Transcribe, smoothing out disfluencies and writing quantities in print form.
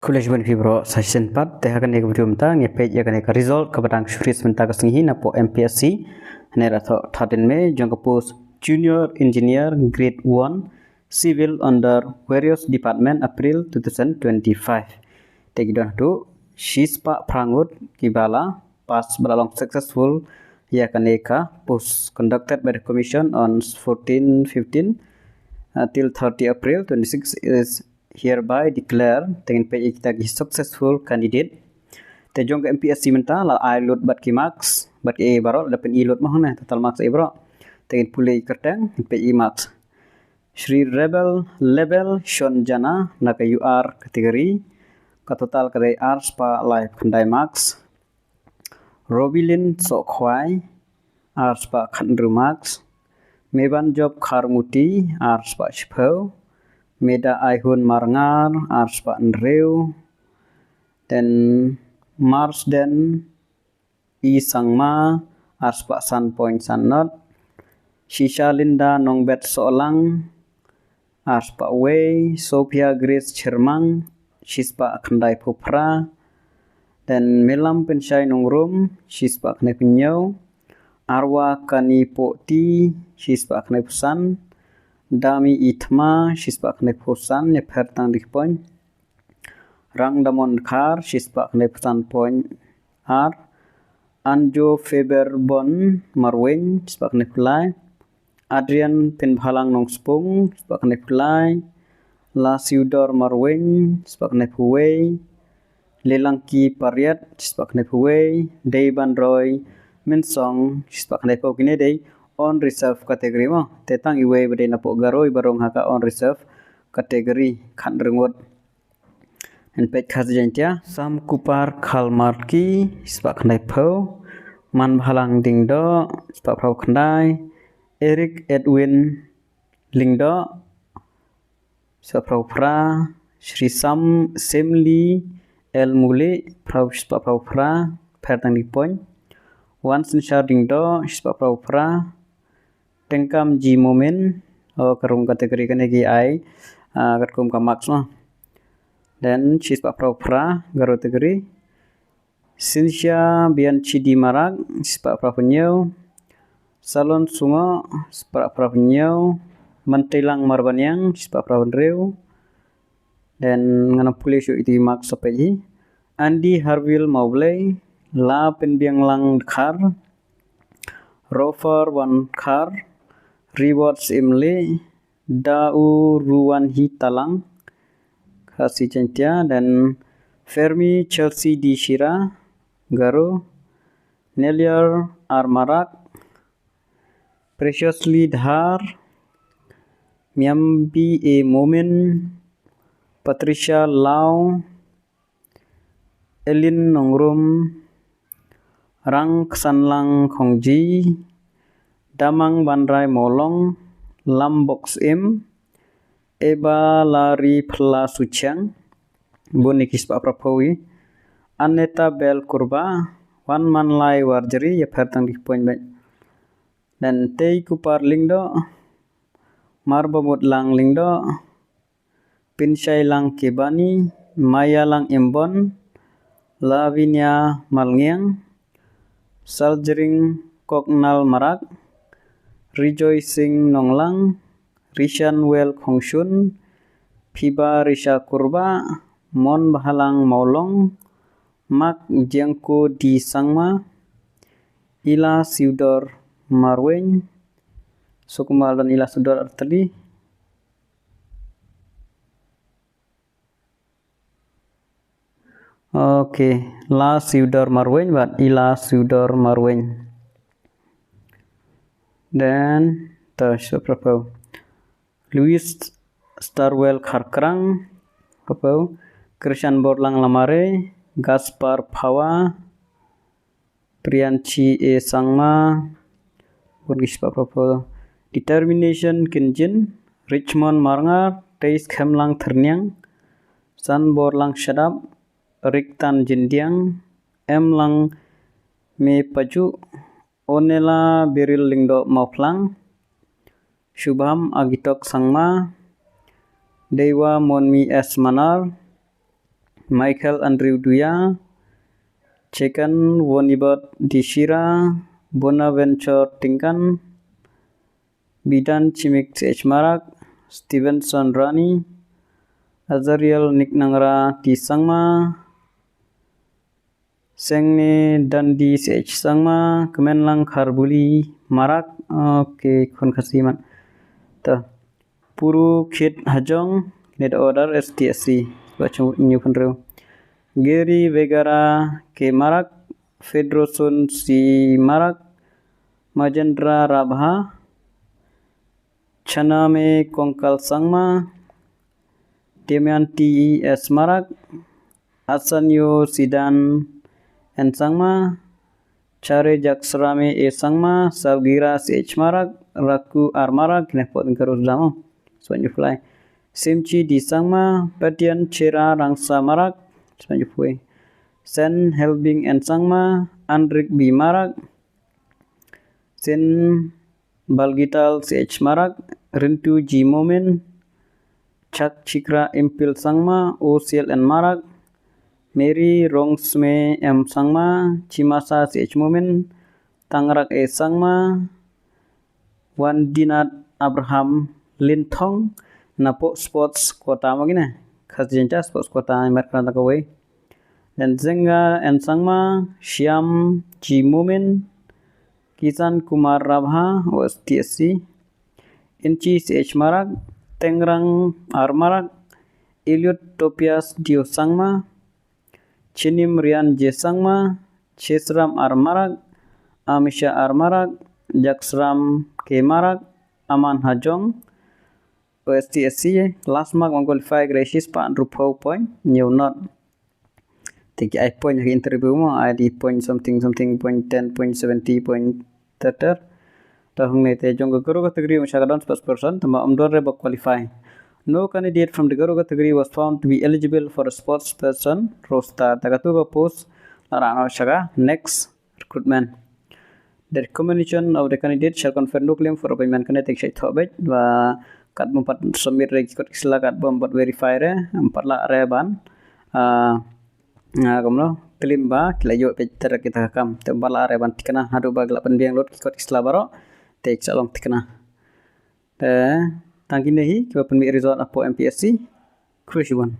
Kuliah juan fibro session 4 teh akan video mta ngepej akan result kepadang syuri sementara kesenghi napo MPSC nera tho 13 Mei jong kapus Junior Engineer Grade 1 Civil under various department April 2025. Tegidon tu Shispa Prangut Kibala pass belalong successful ya kaneka post conducted by the commission on 14-15 till 30 April 26 is hereby declare dengan PI kita successful candidate. Tejong ke MPSC menta la I load bat ki marks bat A barok dapat I load mah na total marks A barok. Dengan pulai kertang PI marks. Shri Rebel level Shon Jana na ke UR kategori ka total kadai R spa live kandai marks. Robilin Sokhwai R spa khandru marks. Meban job Kharmuti R spa Shpau. Meda Aihun Marngar Arspa Nreu dan Marsden I Sangma Arspa San Point Sanot Shisha Linda Nongbet Solang Arspa Wei Sophia Grace Chermang Shispa Kandai Pupra dan Melam Pensyai Nongrum Shispa Kandai Penyau Arwa Kani Poti Shispa Kandai Pusan Dami Itma Shispa Kandai Pusan ne pertang dikpoin Rang Damon Khar Shispa Kandai Pusan point R Anjo Feberbon Marwing Shispa Kandai Pulai Adrian Penbhalang Nongspung Shispa Kandai Pulai La Siudor Marwing Shispa Kandai Puwei Lelangki Pariat Shispa Kandai Puwei Deiban Roy Minsong Shispa Kandai Pau kini dei on reserve kategori mo tetang iwe bade napo garoi barong haka on reserve kategori khan rengot en pej khazjantia sam kupar khalmarki spa khandai phau man bhalang dingdo spa phau khandai Eric Edwin lingdo spa phau phra Shri Sam Semli El Muli phau spa phau phra phertang dipon wan sinshar dingdo spa phau phra Tengkam G Moment karung kategori kan lagi I katkum kamaks no dan Shispa Pra garo kategori Sinsha Bian Chidi Marak Shispa Prapunyo Salon Sungo Shispa Prapunyo Mantelang Marbanyang Shispa Prapunreu dan ngana pulis itu mak sopeji Andi Harville Maublay La Penbiang Lang Khar Rover One Khar Rewards Imli Dau Ruan Hitalang Kasih Centia dan Fermi Chelsea di Shira Garo Nelier Armarak Preciously Dhar Miambi A Moment Patricia Lau Elin Nongrum Rang Sanlang Khongji Damang Bandrai Molong Lambox M Eba Lari Phla Suchang Bonikis Pak Prapowi Aneta Bel Kurba Wan Manlai Warjeri ya pertang di poin baik dan Tei Kupar Lingdo Marbamut Lang Lingdo Pinsyai Lang Kebani Maya Lang Embon Lavinia Malngiang Saljering Koknal Marak Rejoicing Nonglang Rishan Well Khongshun Phiba Risha Kurba Mon Bahalang Maulong Mak Jiangko Di Sangma Ila Siudor Marweng Sukumal dan Ila Siudor Artali Oke, La Siudor Marweng buat Ila Siudor Marweng dan terus berapa Louis Starwell Kharkrang apa Krishan Borlang Lamare Gaspar Phawa Priyanci E Sangma Burgis apa Determination Kinjin Richmond Marngar Teis Khemlang Thernyang San Borlang Shadap Riktan Jindiang M Lang Me Paju Onela Biril Lingdo Mauplang Shubham Agitok Sangma Dewa Monmi S Manar Michael Andrew Duya, Chekan Wonibot Dishira, Bonaventure Tinkan, Bidan Chimik CH Marak, Stevenson Rani, Azariel Niknangra Tisangma, Sengni Dandi CH Sangma, Kemenlang Kharbuli Marak. Oke, kon kasiman. Puru Kit Hajong, net order STSC. Baca new control. Gary Vegara ke Marak, Fedrosun si Marak, Majendra Rabha, Chaname Kongkal Sangma, Demianti S Marak, Asanyo Sidan N Sangma, Chare Jaksrame E Sangma, Salgira CH Marak, Raku R Marak, Nepot Karus Damo, Swanju Fly, Simchi Di Sangma, Patian Chera Rangsa Marak, Swanju Fue, Sen Helbing N Sangma, Andrik B Marak, Sen Balgital CH Marak, Rintu G Momen, Chak Chikra Impil Sangma, OCL N Marak, Mary Rongsme M Sangma, Chimasa CH Momen, Tangrak E Sangma, Wandinat Abraham Lintong, Napo Sports Kota Magina, Khasjencha Sports Kota Merkanta Kawe, dan Zenga N Sangma, Shyam G Momen, Kisan Kumar Rabha OSTSC, Inchi CH Marak, Tengrang R Marak, Eliot Topias Dio Sangma, Chinim Rian J Sangma, Chesram R Marak, Amisha R Marak, Jaksram K Marak, Aman Hajong, OSTSC, last mark on qualify gracious pan rupo point, new not. Take I point interview mo ID point something point 10 point 70 point 30. Tahung nete jong guru category mashakadon person tama amdor reba qualify. No candidate from the guru category was found to be eligible for a sports person roster. Tagatuga post arano shaga next recruitment. The recommendation of the candidate shall confer no claim for appointment kinetic shay thobet wa kat bompat submit record isla kat bompat verify re empat la reban kamno claim ba klayo peter kita kam tembala reban tikana hadu ba gelapan biang lot ikot isla baro tek salong tikana tangki nehi ke penmi result apo MPSC crucial one.